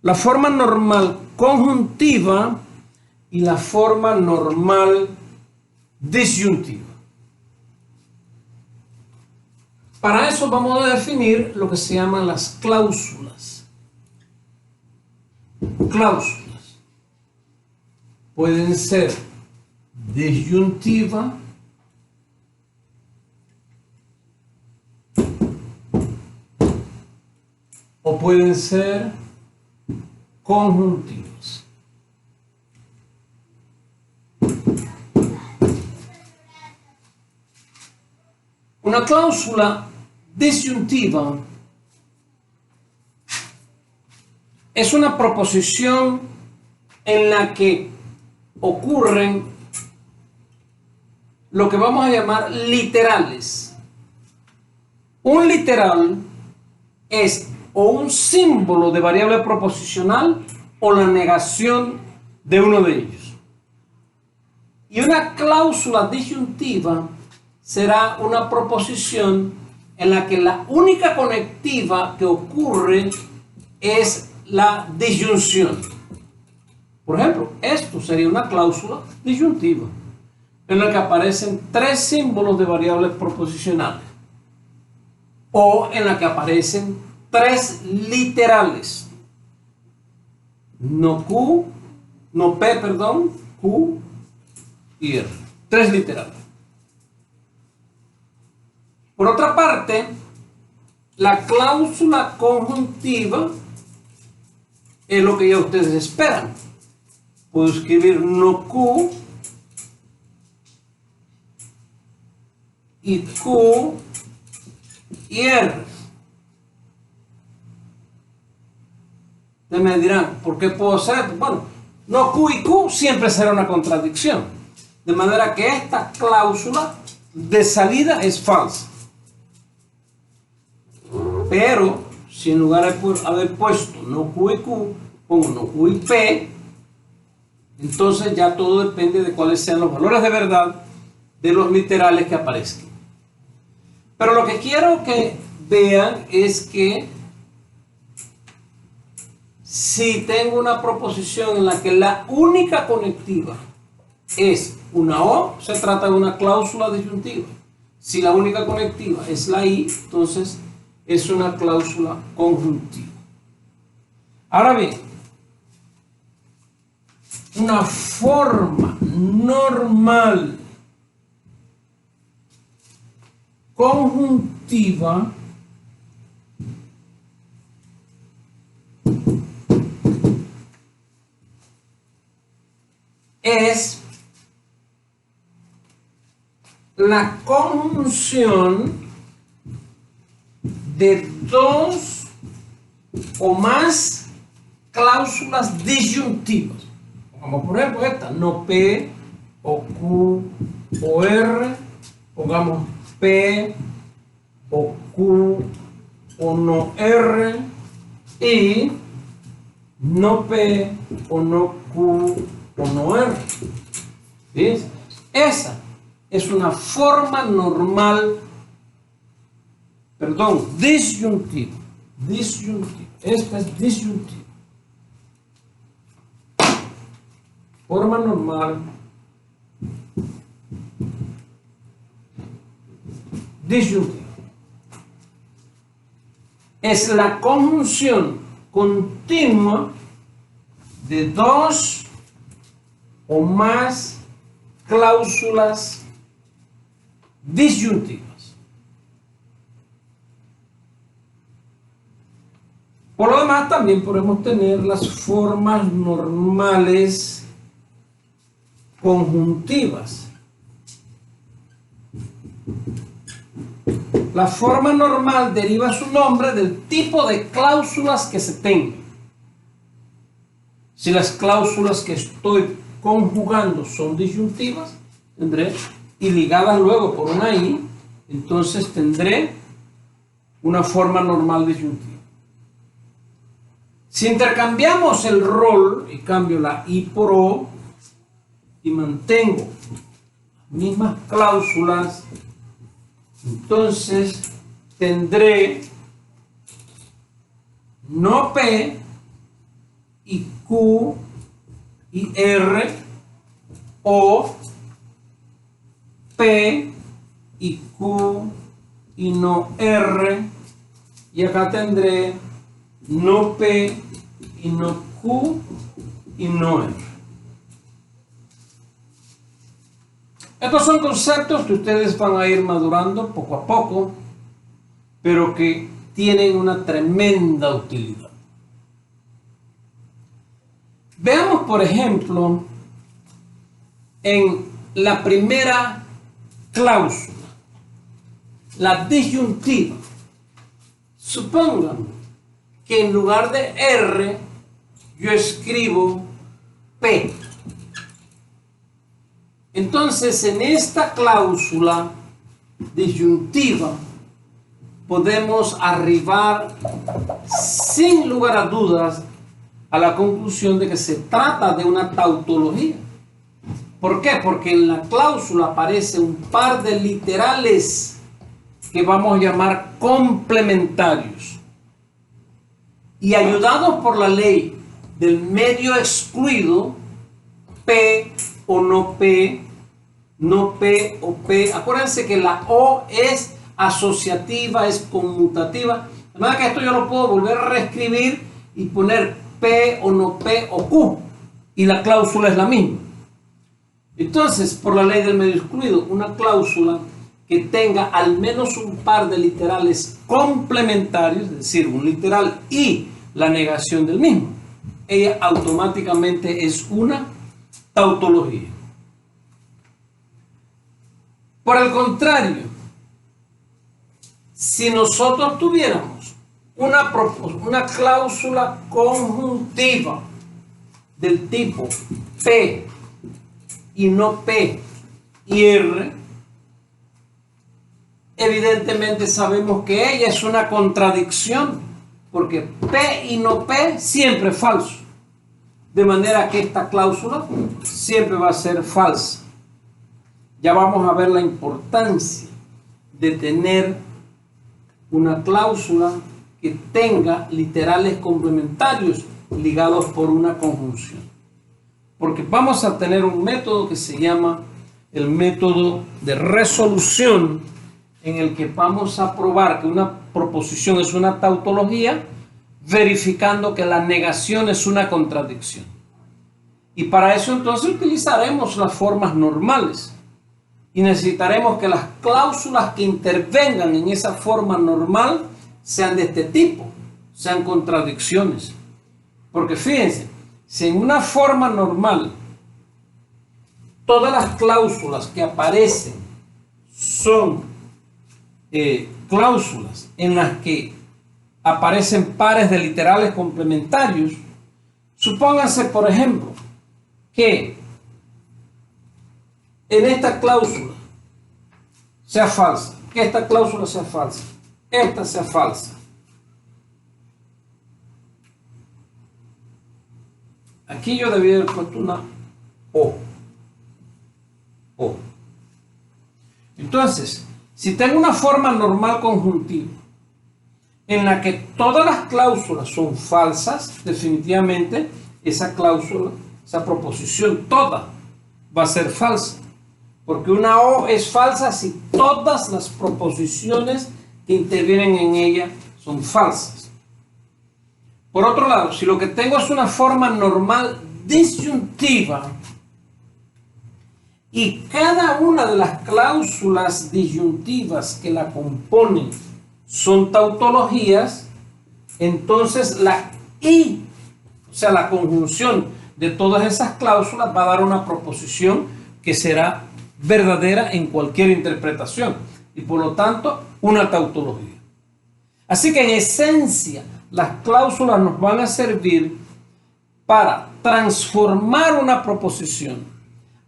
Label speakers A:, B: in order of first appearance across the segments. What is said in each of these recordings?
A: la forma normal conjuntiva y la forma normal disyuntiva. Para eso vamos a definir lo que se llaman las cláusulas. Cláusulas pueden ser disyuntiva o pueden ser conjuntivos. Una cláusula disyuntiva es una proposición en la que ocurren lo que vamos a llamar literales. Un literal es o un símbolo de variable proposicional o la negación de uno de ellos. Y una cláusula disyuntiva será una proposición en la que la única conectiva que ocurre es la disyunción. Por ejemplo, esto sería una cláusula disyuntiva en la que aparecen tres símbolos de variables proposicionales o en la que aparecen tres literales. No Q, no P, perdón, Q y R. Tres literales. Por otra parte, la cláusula conjuntiva es lo que ya ustedes esperan. Puedo escribir no Q y Q y R. Ustedes me dirán, ¿por qué puedo hacer? Bueno, no Q y Q siempre será una contradicción. De manera que esta cláusula de salida es falsa. Pero si en lugar de haber puesto no Q y Q, pongo no Q y P, entonces ya todo depende de cuáles sean los valores de verdad de los literales que aparezcan. Pero lo que quiero que vean es que si tengo una proposición en la que la única conectiva es una O, se trata de una cláusula disyuntiva. Si la única conectiva es la I, entonces es una cláusula conjuntiva. Ahora bien, una forma normal conjuntiva es la conjunción de dos o más cláusulas disyuntivas, como por ejemplo esta, no P o Q o R, pongamos P o Q o no R y no P o no Q o no R. ¿Ves? Esa es una forma normal, perdón, disyuntiva. Disyuntiva. Esta es disyuntiva. Forma normal disyuntiva. Es la conjunción continua de dos o más cláusulas disyuntivas. Por lo demás, también podemos tener las formas normales conjuntivas. La forma normal deriva su nombre del tipo de cláusulas que se tengan. Si las cláusulas que estoy conjugando son disyuntivas, tendré, y ligadas luego por una I, entonces tendré una forma normal disyuntiva. Si intercambiamos el rol y cambio la I por O y mantengo las mismas cláusulas, entonces tendré no P y Q y R, o P y Q y no R, y acá tendré no P y no Q y no R. Estos son conceptos que ustedes van a ir madurando poco a poco, pero que tienen una tremenda utilidad. Veamos, por ejemplo, en la primera cláusula, la disyuntiva. Supongan que en lugar de R, yo escribo P. Entonces, en esta cláusula disyuntiva, podemos arribar sin lugar a dudas a la conclusión de que se trata de una tautología. ¿Por qué? Porque en la cláusula aparece un par de literales que vamos a llamar complementarios. Y ayudados por la ley del medio excluido, P o no P, no P o P. Acuérdense que la O es asociativa, es conmutativa. De manera que esto yo lo puedo volver a reescribir y poner P o no P o Q. Y la cláusula es la misma. Entonces, por la ley del medio excluido, una cláusula que tenga al menos un par de literales complementarios, es decir, un literal y la negación del mismo, ella automáticamente es una tautología. Por el contrario, si nosotros tuviéramos una cláusula conjuntiva del tipo P y no P y R, evidentemente sabemos que ella es una contradicción, porque P y no P siempre es falso. De manera que esta cláusula siempre va a ser falsa. Ya vamos a ver la importancia de tener una cláusula que tenga literales complementarios ligados por una conjunción. Porque vamos a tener un método que se llama el método de resolución, en el que vamos a probar que una proposición es una tautología, verificando que la negación es una contradicción. Y para eso entonces utilizaremos las formas normales. Y necesitaremos que las cláusulas que intervengan en esa forma normal sean de este tipo, sean contradicciones. Porque fíjense, si en una forma normal todas las cláusulas que aparecen son cláusulas en las que aparecen pares de literales complementarios, supónganse, por ejemplo, que en esta cláusula sea falsa, que esta cláusula sea falsa, esta sea falsa. Aquí yo debía haber puesto una O. Entonces, si tengo una forma normal conjuntiva en la que todas las cláusulas son falsas, definitivamente esa cláusula, esa proposición toda va a ser falsa. Porque una O es falsa si todas las proposiciones que intervienen en ella son falsas. Por otro lado, si lo que tengo es una forma normal disyuntiva y cada una de las cláusulas disyuntivas que la componen son tautologías, entonces la I, o sea, la conjunción de todas esas cláusulas va a dar una proposición que será verdadera en cualquier interpretación y por lo tanto una tautología. Así que en esencia las cláusulas nos van a servir para transformar una proposición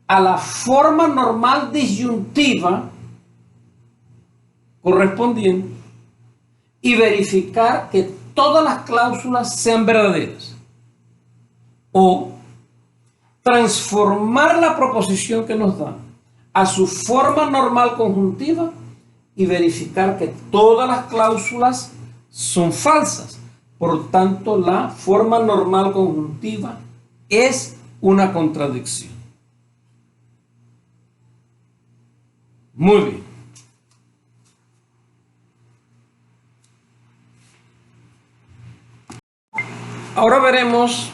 A: a la forma normal disyuntiva correspondiente y verificar que todas las cláusulas sean verdaderas, o transformar la proposición que nos da a su forma normal conjuntiva y verificar que todas las cláusulas son falsas, Por tanto, la forma normal conjuntiva es una contradicción. Muy bien. Ahora veremos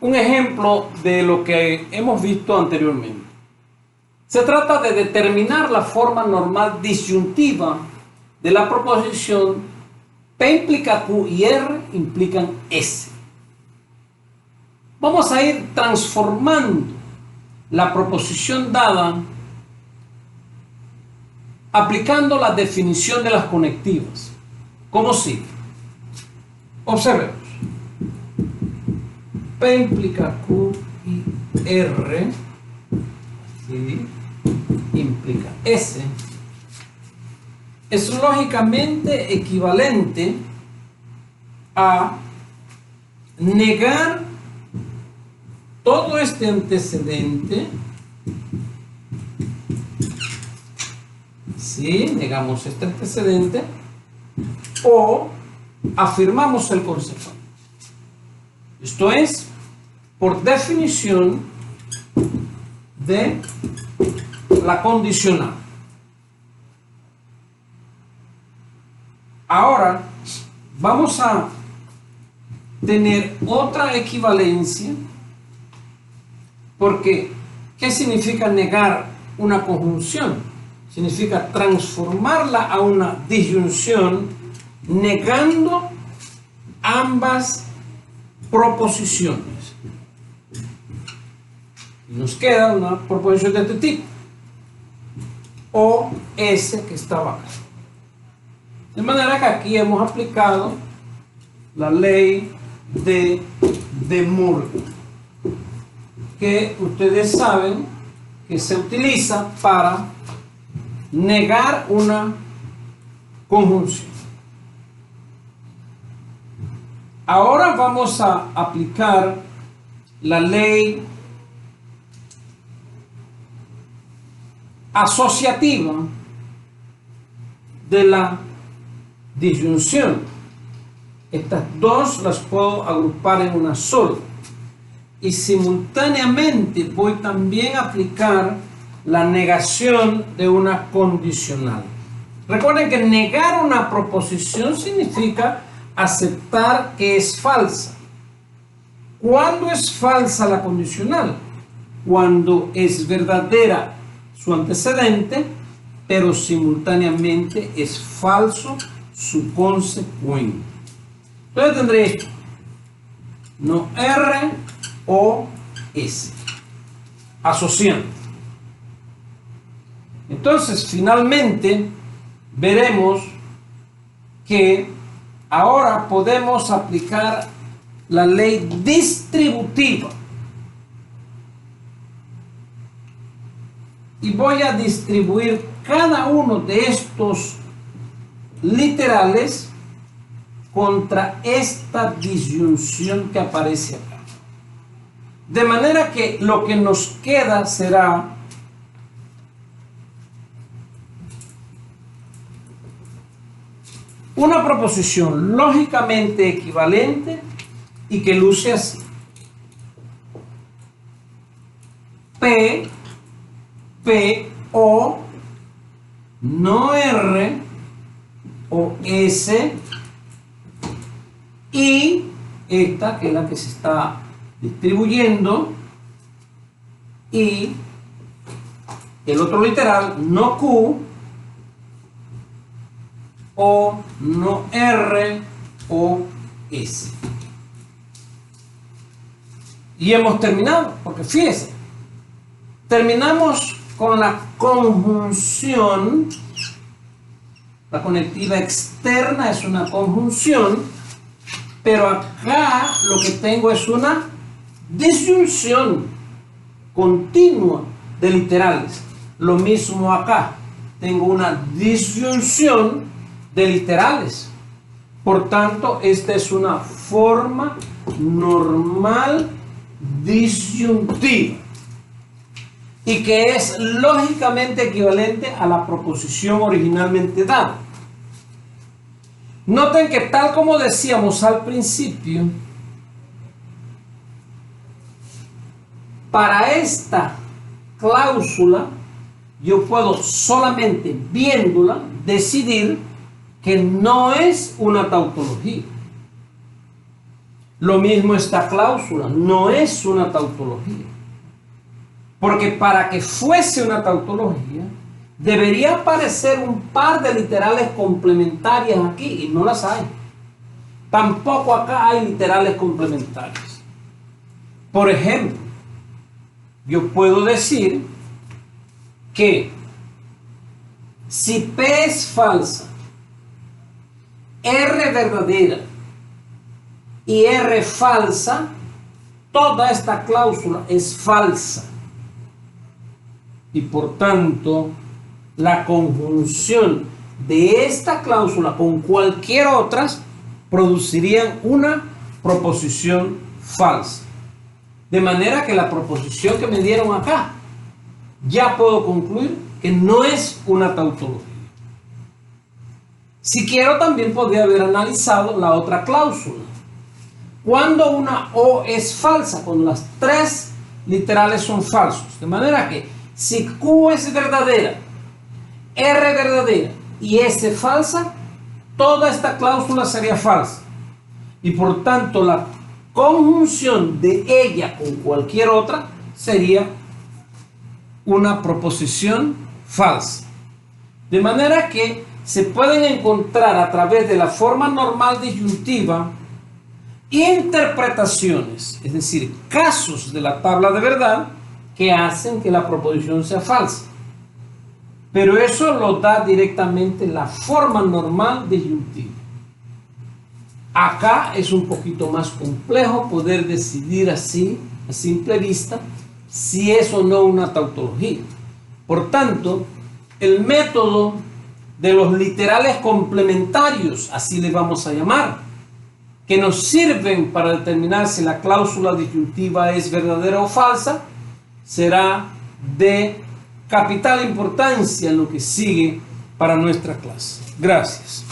A: un ejemplo de lo que hemos visto anteriormente. Se trata de determinar la forma normal disyuntiva de la proposición P implica Q y R implican S. Vamos a ir transformando la proposición dada aplicando la definición de las conectivas. ¿Cómo sigue? Observemos. P implica Q y R, ¿sí?, implica S, es lógicamente equivalente a negar todo este antecedente. ¿Sí? Negamos este antecedente o afirmamos el consecuente. Esto es, por definición de la condicional. Ahora vamos a tener otra equivalencia, porque ¿qué significa negar una conjunción? Significa transformarla a una disyunción negando ambas proposiciones. Nos queda una proposición de este tipo, o S que estaba acá. De manera que aquí hemos aplicado la ley de De Morgan, que ustedes saben que se utiliza para negar una conjunción. Ahora vamos a aplicar la ley asociativa de la disyunción. Estas dos las puedo agrupar en una sola. Y simultáneamente voy también a aplicar la negación de una condicional. Recuerden que negar una proposición significa aceptar que es falsa. ¿Cuándo es falsa la condicional? Cuando es verdadera su antecedente, pero simultáneamente es falso su consecuente. Entonces tendré esto: no R o S, asociando. Entonces finalmente veremos que ahora podemos aplicar la ley distributiva. Y voy a distribuir cada uno de estos literales contra esta disyunción que aparece acá. De manera que lo que nos queda será una proposición lógicamente equivalente y que luce así: P, o no R o S, y esta que es la que se está distribuyendo, y el otro literal no Q o no R o S. Y hemos terminado, porque fíjense, terminamos con la conjunción. La conectiva externa es una conjunción, pero acá lo que tengo es una disyunción continua de literales. Lo mismo acá, tengo una disyunción de literales. Por tanto, esta es una forma normal disyuntiva, y que es lógicamente equivalente a la proposición originalmente dada. Noten que tal como decíamos al principio, para esta cláusula yo puedo solamente viéndola decidir que no es una tautología. Lo mismo esta cláusula, no es una tautología. Porque para que fuese una tautología, debería aparecer un par de literales complementarias aquí, y no las hay. Tampoco acá hay literales complementarias. Por ejemplo, yo puedo decir que si P es falsa, R verdadera y R falsa, toda esta cláusula es falsa. Y por tanto, la conjunción de esta cláusula con cualquier otra producirían una proposición falsa. De manera que la proposición que me dieron acá, ya puedo concluir que no es una tautología. Si quiero, también podría haber analizado la otra cláusula. Cuando una O es falsa, cuando las tres literales son falsos. De manera que si Q es verdadera, R verdadera y S falsa, toda esta cláusula sería falsa. Y por tanto, la conjunción de ella con cualquier otra sería una proposición falsa. De manera que se pueden encontrar a través de la forma normal disyuntiva interpretaciones, es decir, casos de la tabla de verdad que hacen que la proposición sea falsa. Pero eso lo da directamente la forma normal disyuntiva. Acá es un poquito más complejo poder decidir así, a simple vista, si es o no una tautología. Por tanto, el método de los literales complementarios, así les vamos a llamar, que nos sirven para determinar si la cláusula disyuntiva es verdadera o falsa, será de capital importancia en lo que sigue para nuestra clase. Gracias.